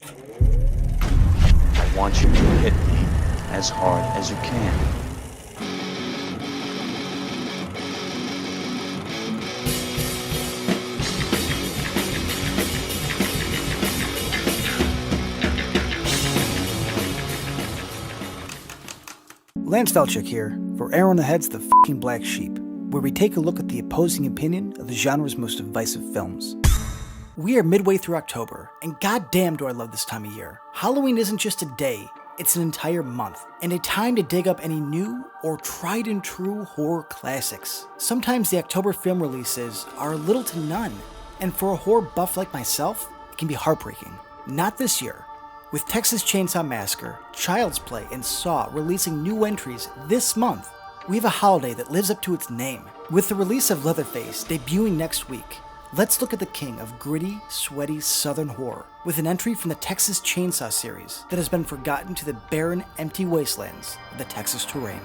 I want you to hit me as hard as you can. Lance Velchuk here for Air on the Head's The F***ing Black Sheep, where we take a look at the opposing opinion of the genre's most divisive films. We are midway through October, and goddamn do I love this time of year. Halloween isn't just a day, it's an entire month, and a time to dig up any new or tried and true horror classics. Sometimes the October film releases are little to none, and for a horror buff like myself, it can be heartbreaking. Not this year. With Texas Chainsaw Massacre, Child's Play, and Saw releasing new entries this month, we have a holiday that lives up to its name. With the release of Leatherface debuting next week, let's look at the king of gritty, sweaty southern horror, with an entry from the Texas Chainsaw series that has been forgotten to the barren, empty wastelands of the Texas terrain.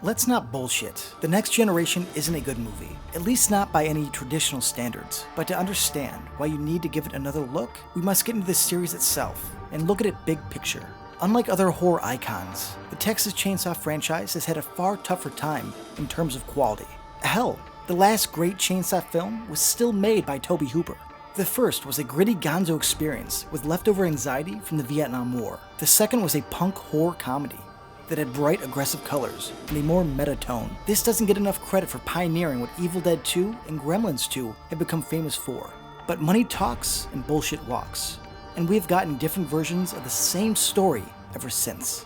Let's not bullshit. The Next Generation isn't a good movie, at least not by any traditional standards. But to understand why you need to give it another look, we must get into the series itself and look at it big picture. Unlike other horror icons, the Texas Chainsaw franchise has had a far tougher time in terms of quality. Hell, the last great Chainsaw film was still made by Tobe Hooper. The first was a gritty gonzo experience with leftover anxiety from the Vietnam War. The second was a punk horror comedy that had bright, aggressive colors and a more meta tone. This doesn't get enough credit for pioneering what Evil Dead 2 and Gremlins 2 have become famous for. But money talks and bullshit walks, and we have gotten different versions of the same story ever since.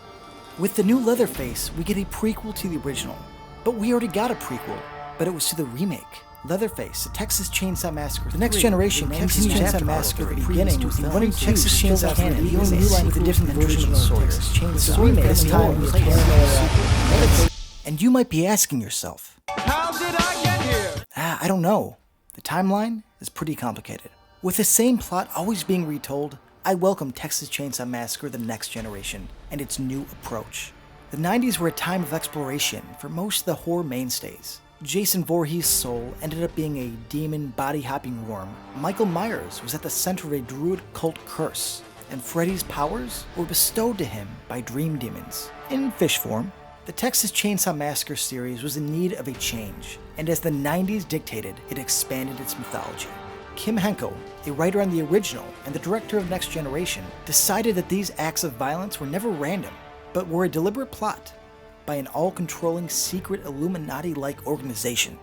With the new Leatherface, we get a prequel to the original, but we already got a prequel, but it was to the remake. Leatherface, the Texas Chainsaw Massacre. The Next Generation continues after Massacre, the beginning with the running Texas Chainsaw canon, the only new line with a different version of the story. Chainsaw remake this time with paranoia. And you might be asking yourself, how did I get here? I don't know. The timeline is pretty complicated. With the same plot always being retold, I welcome Texas Chainsaw Massacre: The Next Generation and its new approach. The 90s were a time of exploration for most of the horror mainstays. Jason Voorhees' soul ended up being a demon body-hopping worm. Michael Myers was at the center of a druid cult curse, and Freddy's powers were bestowed to him by dream demons, in fish form. The Texas Chainsaw Massacre series was in need of a change, and as the 90s dictated, it expanded its mythology. Kim Henkel, a writer on the original and the director of Next Generation, decided that these acts of violence were never random, but were a deliberate plot by an all-controlling secret Illuminati-like organization.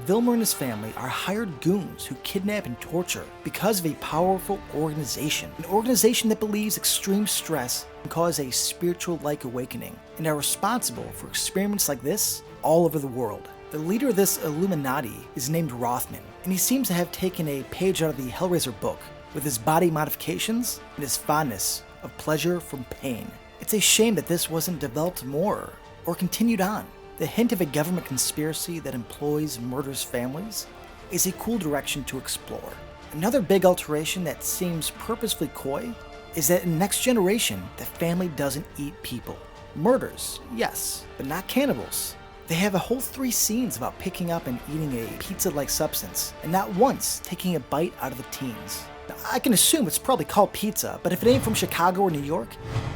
Vilmer and his family are hired goons who kidnap and torture because of a powerful organization. An organization that believes extreme stress can cause a spiritual-like awakening and are responsible for experiments like this all over the world. The leader of this Illuminati is named Rothman, and he seems to have taken a page out of the Hellraiser book with his body modifications and his fondness of pleasure from pain. It's a shame that this wasn't developed more or continued on. The hint of a government conspiracy that employs murders families is a cool direction to explore. Another big alteration that seems purposefully coy is that in Next Generation, the family doesn't eat people. Murders, yes, but not cannibals. They have a whole 3 scenes about picking up and eating a pizza-like substance, and not once taking a bite out of the teens. Now, I can assume it's probably called pizza, but if it ain't from Chicago or New York,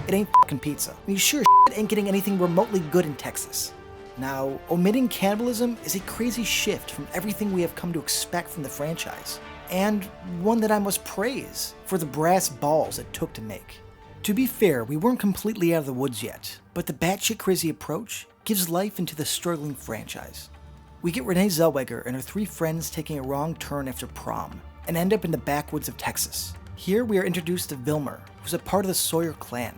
it ain't fucking pizza. I mean, sure shit ain't getting anything remotely good in Texas. Now, omitting cannibalism is a crazy shift from everything we have come to expect from the franchise, and one that I must praise for the brass balls it took to make. To be fair, we weren't completely out of the woods yet, but the batshit crazy approach gives life into the struggling franchise. We get Renee Zellweger and her 3 friends taking a wrong turn after prom, and end up in the backwoods of Texas. Here we are introduced to Vilmer, who's a part of the Sawyer clan.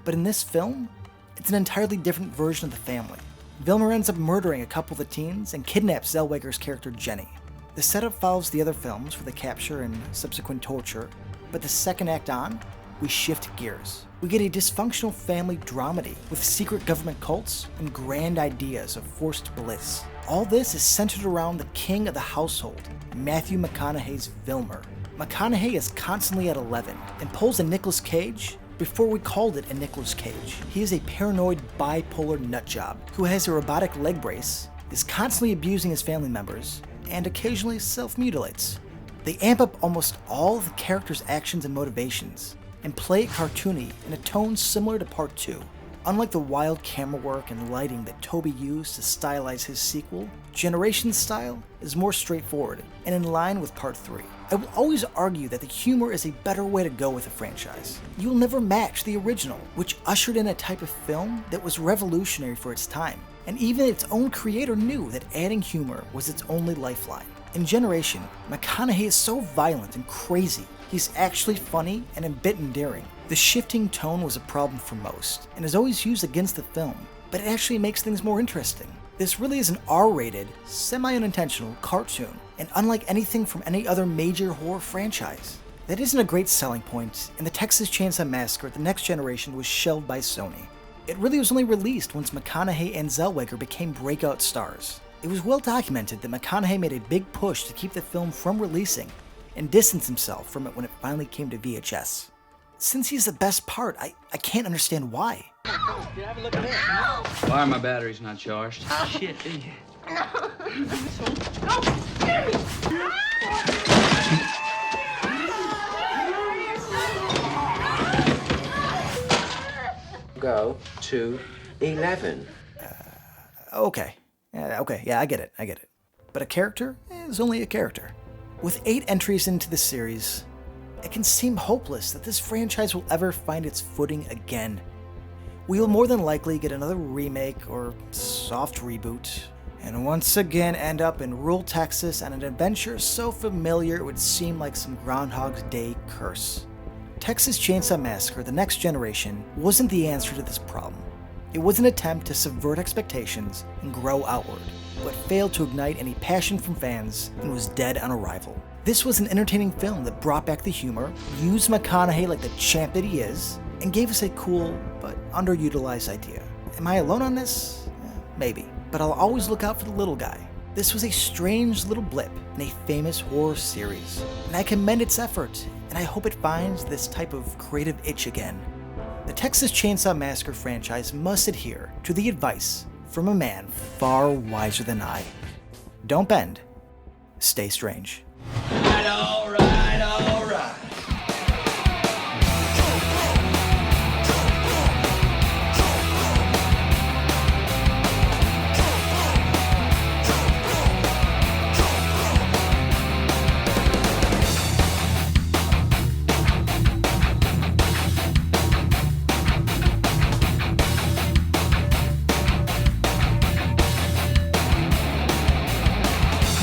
But in this film, it's an entirely different version of the family. Vilmer ends up murdering a couple of the teens and kidnaps Zellweger's character Jenny. The setup follows the other films for the capture and subsequent torture, but the second act on, we shift gears. We get a dysfunctional family dramedy with secret government cults and grand ideas of forced bliss. All this is centered around the king of the household, Matthew McConaughey's Vilmer. McConaughey is constantly at 11 and pulls a Nicolas Cage before we called it a Nicolas Cage. He is a paranoid bipolar nutjob who has a robotic leg brace, is constantly abusing his family members, and occasionally self-mutilates. They amp up almost all of the characters' actions and motivations, and play it cartoony in a tone similar to Part 2. Unlike the wild camera work and lighting that Toby used to stylize his sequel, Generation's style is more straightforward and in line with Part 3. I will always argue that the humor is a better way to go with a franchise. You will never match the original, which ushered in a type of film that was revolutionary for its time, and even its own creator knew that adding humor was its only lifeline. In Generation, McConaughey is so violent and crazy, he's actually funny and a bit endearing. The shifting tone was a problem for most, and is always used against the film, but it actually makes things more interesting. This really is an R-rated, semi-unintentional cartoon, and unlike anything from any other major horror franchise. That isn't a great selling point, and the Texas Chainsaw Massacre: The Next Generation was shelved by Sony. It really was only released once McConaughey and Zellweger became breakout stars. It was well documented that McConaughey made a big push to keep the film from releasing, and distance himself from it when it finally came to VHS. Since he's the best part, I can't understand why. Have a look at this. Why are my batteries not charged? Shit, Go to 11. Okay, yeah, I get it. But a character is only a character. With 8 entries into the series, it can seem hopeless that this franchise will ever find its footing again. We will more than likely get another remake or soft reboot, and once again end up in rural Texas on an adventure so familiar it would seem like some Groundhog's Day curse. Texas Chainsaw Massacre: The Next Generation wasn't the answer to this problem. It was an attempt to subvert expectations and grow outward, but failed to ignite any passion from fans and was dead on arrival. This was an entertaining film that brought back the humor, used McConaughey like the champ that he is, and gave us a cool but underutilized idea. Am I alone on this? Maybe, but I'll always look out for the little guy. This was a strange little blip in a famous horror series, and I commend its effort, and I hope it finds this type of creative itch again. The Texas Chainsaw Massacre franchise must adhere to the advice from a man far wiser than I. Don't bend, stay strange. All right.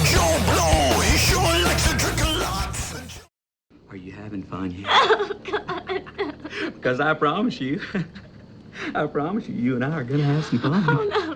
JoBlo, he sure likes to drink a lot. Are you having fun here? Oh, God. Because I promise you, you and I are gonna have some fun. Oh, no.